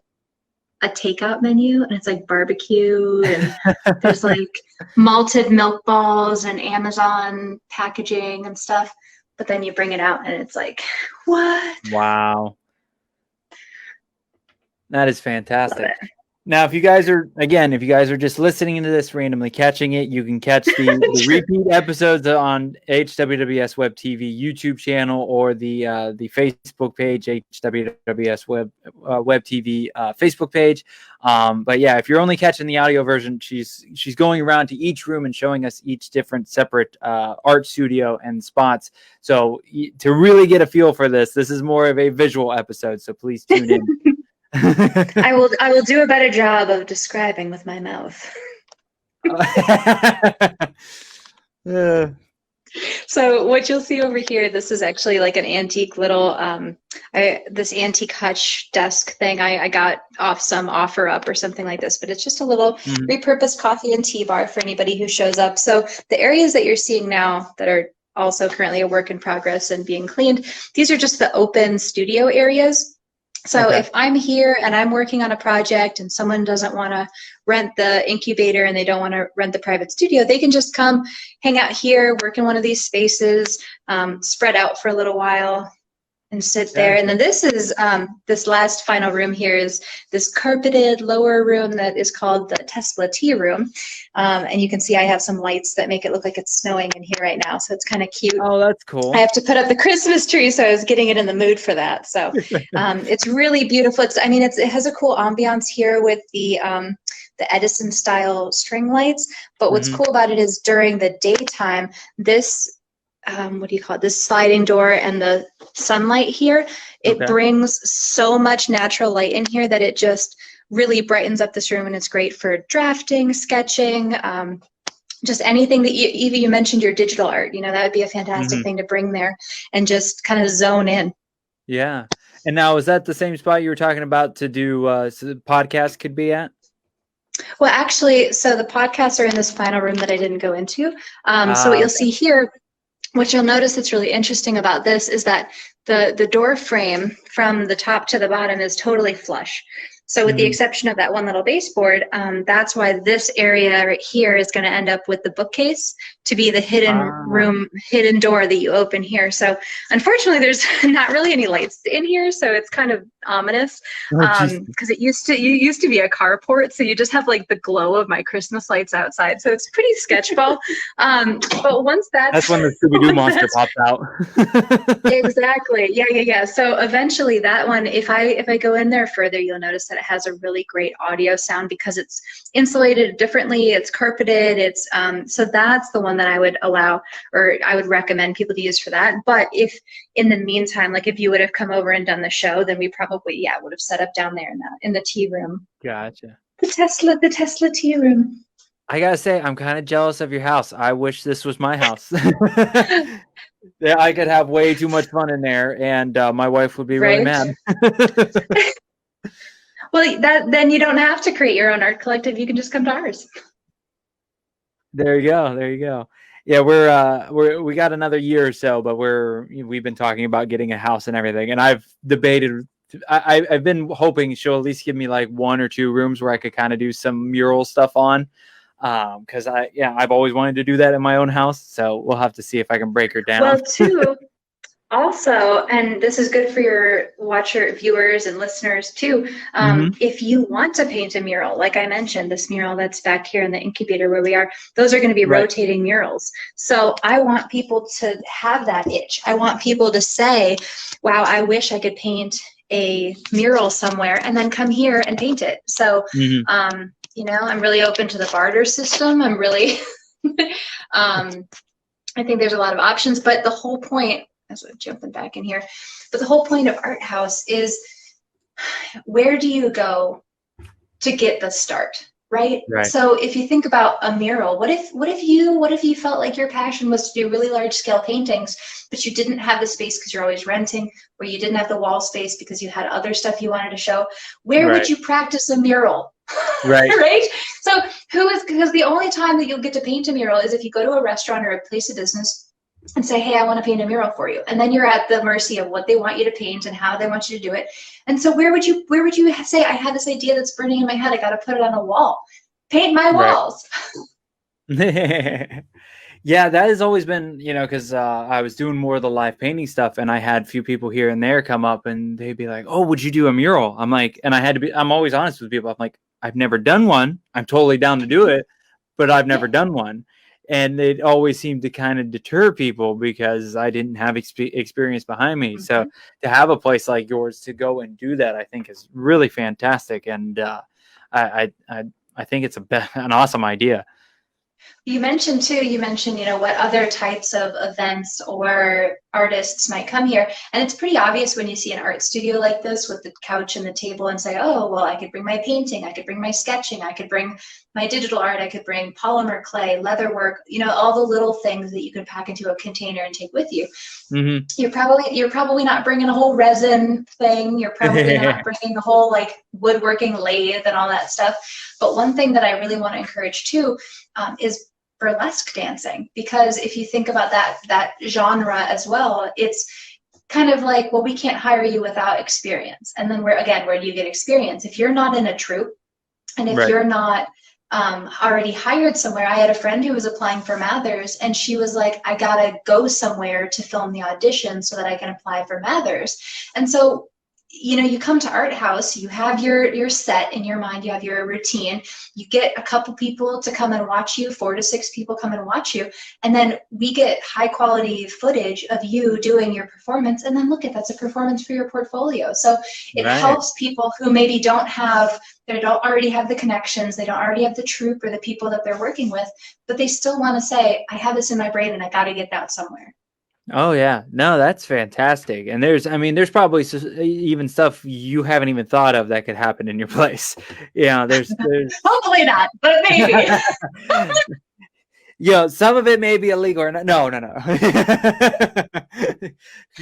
a takeout menu, and it's like barbecue, and there's like malted milk balls and Amazon packaging and stuff. But then you bring it out and it's like, what? Wow. That is fantastic. Now, if you guys are just listening to this, randomly catching it, you can catch the repeat episodes on HWWS Web TV YouTube channel or the Facebook page, HWWS Web TV Facebook page. But yeah, if you're only catching the audio version, she's going around to each room and showing us each different separate art studio and spots. So to really get a feel for this is more of a visual episode. So please tune in. I will do a better job of describing with my mouth. So what you'll see over here, this is actually like an antique little this antique hutch desk thing I got off some OfferUp or something like this, but it's just a little repurposed coffee and tea bar for anybody who shows up. So the areas that you're seeing now that are also currently a work in progress and being cleaned. These are just the open studio areas. So if I'm here and I'm working on a project and someone doesn't want to rent the incubator and they don't want to rent the private studio, they can just come hang out here, work in one of these spaces, spread out for a little while and sit there. And then this is this last final room here is this carpeted lower room that is called the Tesla tea room. And you can see I have some lights that make it look like it's snowing in here right now. So it's kind of cute. Oh, that's cool. I have to put up the Christmas tree, so I was getting it in the mood for that. So it's really beautiful. It has a cool ambiance here with the Edison style string lights. But what's cool about it is during the daytime, this what do you call it? This sliding door and the sunlight here, it brings so much natural light in here that it just really brightens up this room, and it's great for drafting, sketching, just anything that you mentioned your digital art, that would be a fantastic thing to bring there and just kind of zone in. Yeah. And now, is that the same spot you were talking about to do so the podcast could be at? Well, actually, so the podcasts are in this final room that I didn't go into. So what you'll see here, what you'll notice that's really interesting about this is that the door frame from the top to the bottom is totally flush. So with the exception of that one little baseboard, that's why this area right here is going to end up with the bookcase to be the hidden door that you open here. So unfortunately, there's not really any lights in here, so it's kind of ominous because you used to be a carport, so you just have like the glow of my Christmas lights outside. So it's pretty sketchball. But once that's when the Scooby-Doo monster pops out. Exactly. Yeah. So eventually that one, if I go in there further, you'll notice that it has a really great audio sound because it's insulated differently, it's carpeted, it's so that's the one that I would allow, or I would recommend people to use for that. But if in the meantime, like if you would have come over and done the show, then we probably would have set up down there in the tea room. Gotcha. The Tesla tea room. I gotta say, I'm kind of jealous of your house. I wish this was my house. Yeah, I could have way too much fun in there, and my wife would be really mad. Well, then you don't have to create your own art collective. You can just come to ours. There you go. Yeah, we got another year or so, but we've been talking about getting a house and everything, and I've debated. I've been hoping she'll at least give me like 1 or 2 rooms where I could kind of do some mural stuff on, because I've always wanted to do that in my own house. So we'll have to see if I can break her down. Well, too. Also, and this is good for your viewers and listeners too, if you want to paint a mural, like I mentioned, this mural that's back here in the incubator where we are, those are going to be rotating murals. So I want people to have that itch. I want people to say, wow, I wish I could paint a mural somewhere and then come here and paint it. So, I'm really open to the barter system. I'm really, I think there's a lot of options, but the whole point, as I'm jumping back in here, but the whole point of ArtHaus is, where do you go to get the start, right? So if you think about a mural, what if you felt like your passion was to do really large scale paintings, but you didn't have the space because you're always renting, or you didn't have the wall space because you had other stuff you wanted to show? Where would you practice a mural? Right? So because the only time that you'll get to paint a mural is if you go to a restaurant or a place of business and say, hey, I want to paint a mural for you. And then you're at the mercy of what they want you to paint and how they want you to do it. And so where would you say, I have this idea that's burning in my head, I got to put it on a wall. Paint my walls. Yeah, that has always been, because I was doing more of the live painting stuff, and I had a few people here and there come up and they'd be like, oh, would you do a mural? I'm like, and I'm always honest with people. I'm like, I've never done one. I'm totally down to do it, but I've never done one. And it always seemed to kind of deter people because I didn't have experience behind me. So to have a place like yours to go and do that, I think is really fantastic. And I think it's an awesome idea. You mentioned, what other types of events or artists might come here. And it's pretty obvious when you see an art studio like this with the couch and the table and say, oh, well, I could bring my painting, I could bring my sketching, I could bring my digital art, I could bring polymer clay, leather work, all the little things that you can pack into a container and take with you. You're probably not bringing a whole resin thing. You're probably not bringing a whole like woodworking lathe and all that stuff. But one thing that I really want to encourage too is burlesque dancing, because if you think about that genre as well, it's kind of like, well, we can't hire you without experience. And then where do you get experience? If you're not in a troupe, and if Right. you're not already hired somewhere. I had a friend who was applying for Mathers, and she was like, I gotta go somewhere to film the audition so that I can apply for Mathers. And so, you know, you come to ArtHaus, you have your set in your mind, you have your routine, you get a couple people to come and watch you, 4 to 6 people come and watch you, and then we get high quality footage of you doing your performance, and then look at that's a performance for your portfolio. So it helps people who maybe they don't already have the connections, they don't already have the troupe or the people that they're working with, but they still want to say, I have this in my brain and I got to get that somewhere. Oh yeah, no, that's fantastic. And there's probably even stuff you haven't even thought of that could happen in your place. Yeah, there's hopefully not, but maybe. Yeah, some of it may be illegal or not. No.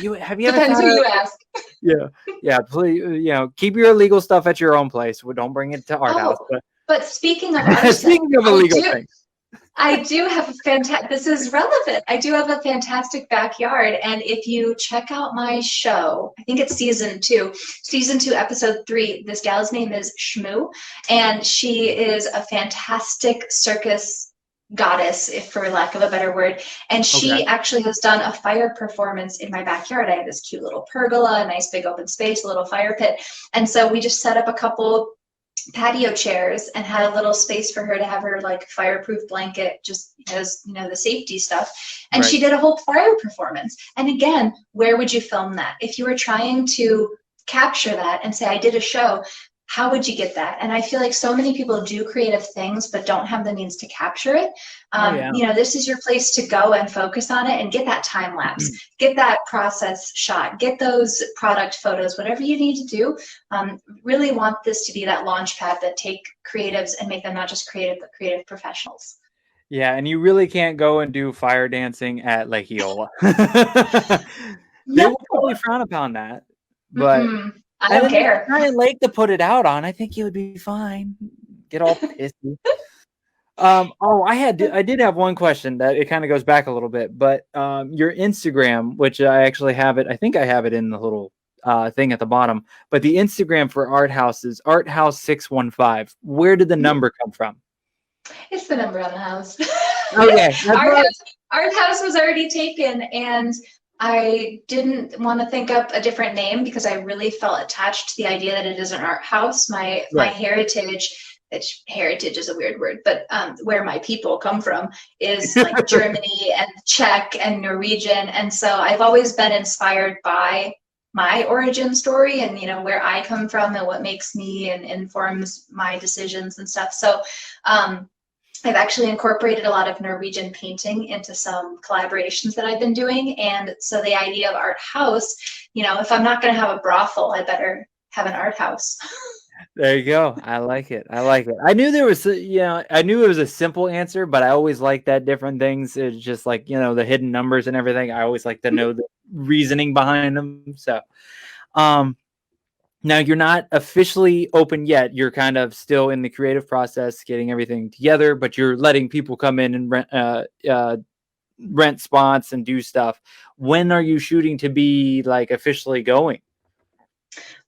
Have you Depends who you ask. Yeah. Please, you know, keep your illegal stuff at your own place. Don't bring it to ArtHaus. But speaking of arson, speaking of illegal things, I do have a fantastic. This is relevant. I do have a fantastic backyard, and if you check out my show, I think it's season 2, episode 3. This gal's name is Shmoo, and she is a fantastic circus goddess, if for lack of a better word, and she actually has done a fire performance in my backyard. I have this cute little pergola, a nice big open space, a little fire pit, and so we just set up a couple patio chairs and had a little space for her to have her like fireproof blanket, just as you know, the safety stuff, and she did a whole fire performance. And again, where would you film that? If you were trying to capture that and say, I did a show, how would you get that? And I feel like so many people do creative things but don't have the means to capture it. You know, this is your place to go and focus on it and get that time lapse, get that process shot, get those product photos, whatever you need to do. Really want this to be that launch pad that take creatives and make them not just creative, but creative professionals. Yeah, and you really can't go and do fire dancing at Lake Eola. They will probably frown upon that, but I don't care. Giant lake to put it out on. I think it would be fine. Get all pissy. I did have one question that it kind of goes back a little bit, but your Instagram, which I actually have it, I think I have it in the little thing at the bottom, but the Instagram for ArtHaus is ArtHaus615. Where did the number come from? It's the number on the house. Okay. ArtHaus was already taken, and I didn't want to think up a different name because I really felt attached to the idea that it is an art house. My heritage, which heritage is a weird word, but where my people come from is like Germany and Czech and Norwegian. And so I've always been inspired by my origin story and, you know, where I come from and what makes me and informs my decisions and stuff. So I've actually incorporated a lot of Norwegian painting into some collaborations that I've been doing. And so the idea of ArtHaus, you know, if I'm not going to have a brothel, I better have an ArtHaus. There you go. I like it. I knew there was, I knew it was a simple answer, but I always like that different things. It's just like, you know, the hidden numbers and everything. I always like to know the reasoning behind them. So, now you're not officially open yet. You're kind of still in the creative process, getting everything together, but you're letting people come in and rent spots and do stuff. When are you shooting to be like officially going?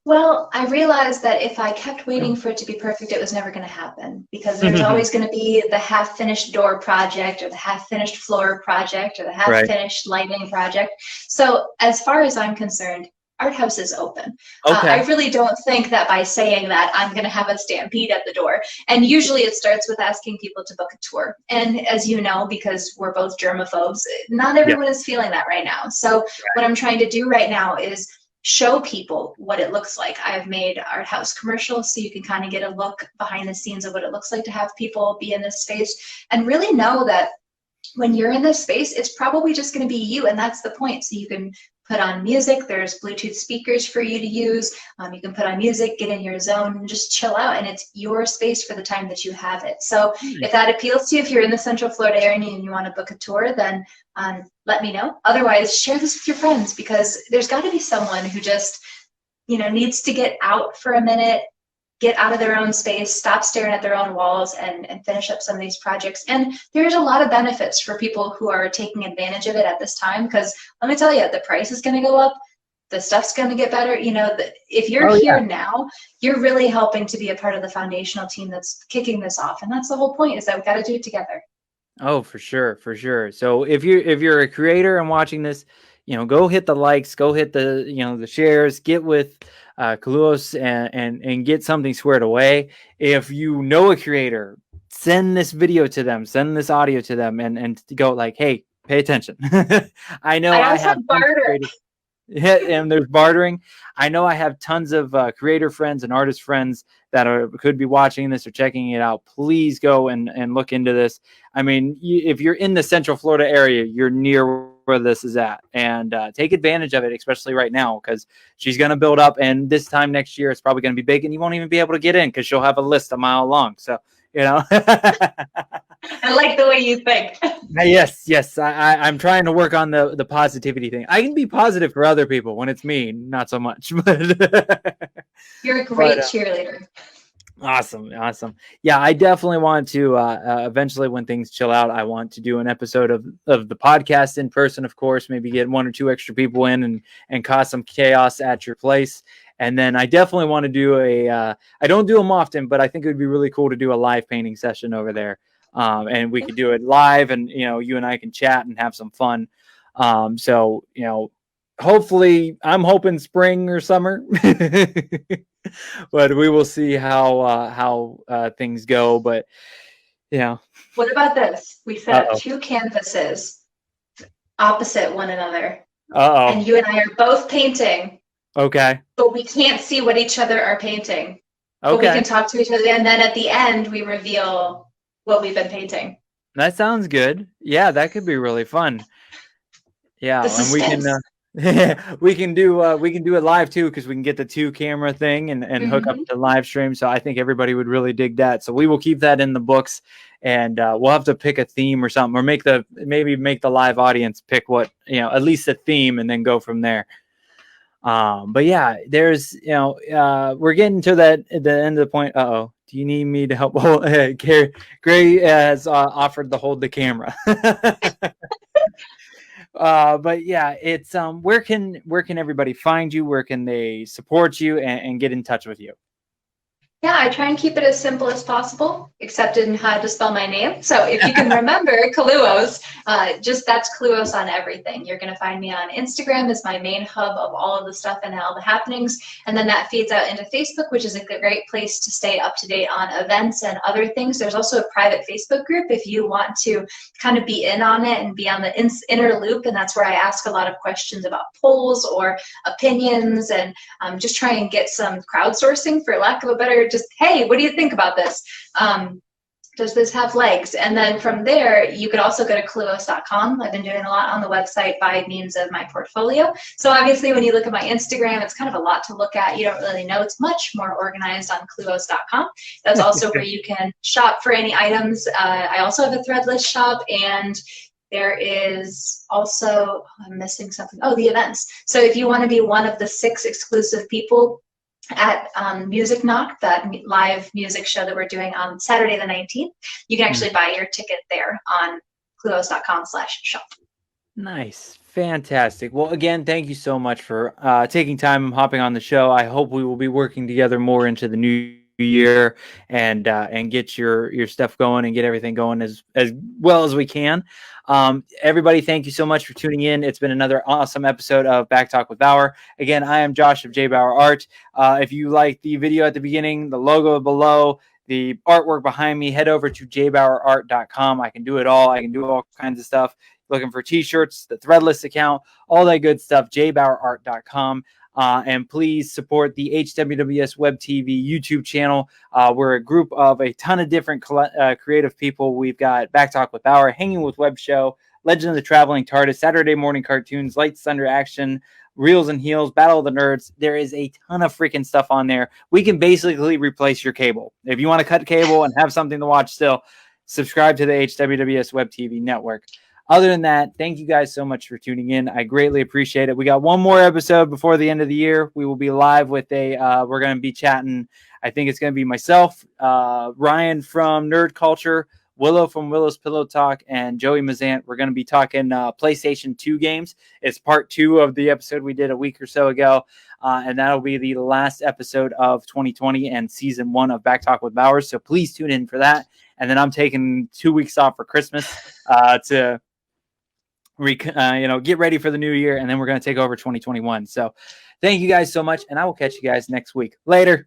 Well, I realized that if I kept waiting for it to be perfect, it was never going to happen, because there's always going to be the half-finished door project or the half-finished floor project or the half-finished lighting project. So as far as I'm concerned, ArtHaus is open. I really don't think that by saying that I'm going to have a stampede at the door. And usually it starts with asking people to book a tour. And as you know, because we're both germaphobes, not everyone is feeling that right now. So what I'm trying to do right now is show people what it looks like. I've made ArtHaus commercials so you can kind of get a look behind the scenes of what it looks like to have people be in this space and really know that when you're in this space, it's probably just going to be you, and that's the point. So you can put on music. There's Bluetooth speakers for you to use. You can put on music, get in your zone, and just chill out. And it's your space for the time that you have it. So if that appeals to you, if you're in the Central Florida area and you want to book a tour, then let me know. Otherwise, share this with your friends, because there's got to be someone who just, you know, needs to get out for a minute, get out of their own space, stop staring at their own walls, and finish up some of these projects. And there's a lot of benefits for people who are taking advantage of it at this time, because let me tell you, the price is going to go up. The stuff's going to get better. You know, if you're here now, you're really helping to be a part of the foundational team that's kicking this off. And that's the whole point, is that we've got to do it together. Oh, for sure, for sure. So if you're a creator and watching this, you know, go hit the likes, go hit the, you know, the shares, get with Kaluohs and get something squared away. If you know a creator, send this video to them, send this audio to them, and go like, hey, pay attention. I know I have barter. Yeah, and there's bartering. I know I have tons of creator friends and artist friends that could be watching this or checking it out. Please go and look into this. I mean, if you're in the Central Florida area, you're near where this is at, and take advantage of it, especially right now, because she's going to build up, and this time next year it's probably going to be big, and you won't even be able to get in because she'll have a list a mile long. So, you know. I like the way you think. Yes. I'm trying to work on the positivity thing. I can be positive for other people when it's me, not so much. But you're a great cheerleader. Awesome. Yeah, I definitely want to eventually, when things chill out, I want to do an episode of the podcast in person, of course, maybe get 1 or 2 extra people in and cause some chaos at your place. And then I definitely want to do I don't do them often, but I think it would be really cool to do a live painting session over there. And we could do it live, and, you know, you and I can chat and have some fun. So, you know, hopefully I'm hoping spring or summer, but we will see how things go. But, you know, what about this? We set up 2 canvases opposite one another. And you and I are both painting. Okay. But we can't see what each other are painting. Okay. But we can talk to each other, and then at the end we reveal what we've been painting. That sounds good. Yeah, that could be really fun. Yeah, and we can we can do it live too, because we can get the 2 camera thing and hook up the live stream. So I think everybody would really dig that. So we will keep that in the books, and we'll have to pick a theme or something, or maybe make the live audience pick what, you know, at least a theme, and then go from there. But yeah, there's, you know, we're getting to the end of the point. Do you need me to help? Gray has offered to hold the camera. But yeah, it's where can everybody find you? Where can they support you and get in touch with you? Yeah, I try and keep it as simple as possible, except in how to spell my name. So if you can remember Kaluohs, just that's Kaluohs on everything. You're going to find me on Instagram as my main hub of all of the stuff and all the happenings. And then that feeds out into Facebook, which is a great place to stay up to date on events and other things. There's also a private Facebook group if you want to kind of be in on it and be on the inner loop. And that's where I ask a lot of questions about polls or opinions, and just try and get some crowdsourcing, for lack of a better, just, hey, what do you think about this? Does this have legs? And then from there, you could also go to Kaluohs.com. I've been doing a lot on the website by means of my portfolio. So obviously, when you look at my Instagram, it's kind of a lot to look at. You don't really know. It's much more organized on Kaluohs.com. That's also where you can shop for any items. I also have a threadless shop, and there is also, I'm missing something. Oh, the events. So if you want to be one of the 6 exclusive people at Music Knock, that live music show that we're doing on Saturday the 19th, you can actually buy your ticket there on Kaluohs.com/shop. Nice. Fantastic. Well, again, thank you so much for taking time and hopping on the show. I hope we will be working together more into the new year and get your stuff going and get everything going as well as we can. Everybody, thank you so much for tuning in. It's been another awesome episode of Back Talk with Bauer. Again, I am Josh of J Bauer Art. If you like the video at the beginning, the logo below, the artwork behind me, head over to jbauerart.com. I can do it all. I can do all kinds of stuff. Looking for t-shirts, the threadless account, all that good stuff, jbauerart.com. And please support the HWWS WebTV YouTube channel. We're a group of a ton of different creative people. We've got Back Talk with Bauer, Hanging with Web Show, Legend of the Traveling TARDIS, Saturday Morning Cartoons, Lights, Thunder, Action, Reels and Heels, Battle of the Nerds. There is a ton of freaking stuff on there. We can basically replace your cable. If you want to cut cable and have something to watch still, subscribe to the HWWS WebTV network. Other than that, thank you guys so much for tuning in. I greatly appreciate it. We got one more episode before the end of the year. We will be live with we're going to be chatting. I think it's going to be myself, Ryan from Nerd Culture, Willow from Willow's Pillow Talk, and Joey Mazant. We're going to be talking PlayStation 2 games. It's part 2 of the episode we did a week or so ago. And that'll be the last episode of 2020 and season 1 of Back Talk with Bauer. So please tune in for that. And then I'm taking 2 weeks off for Christmas to get ready for the new year, and then we're going to take over 2021. So thank you guys so much, and I will catch you guys next week. Later.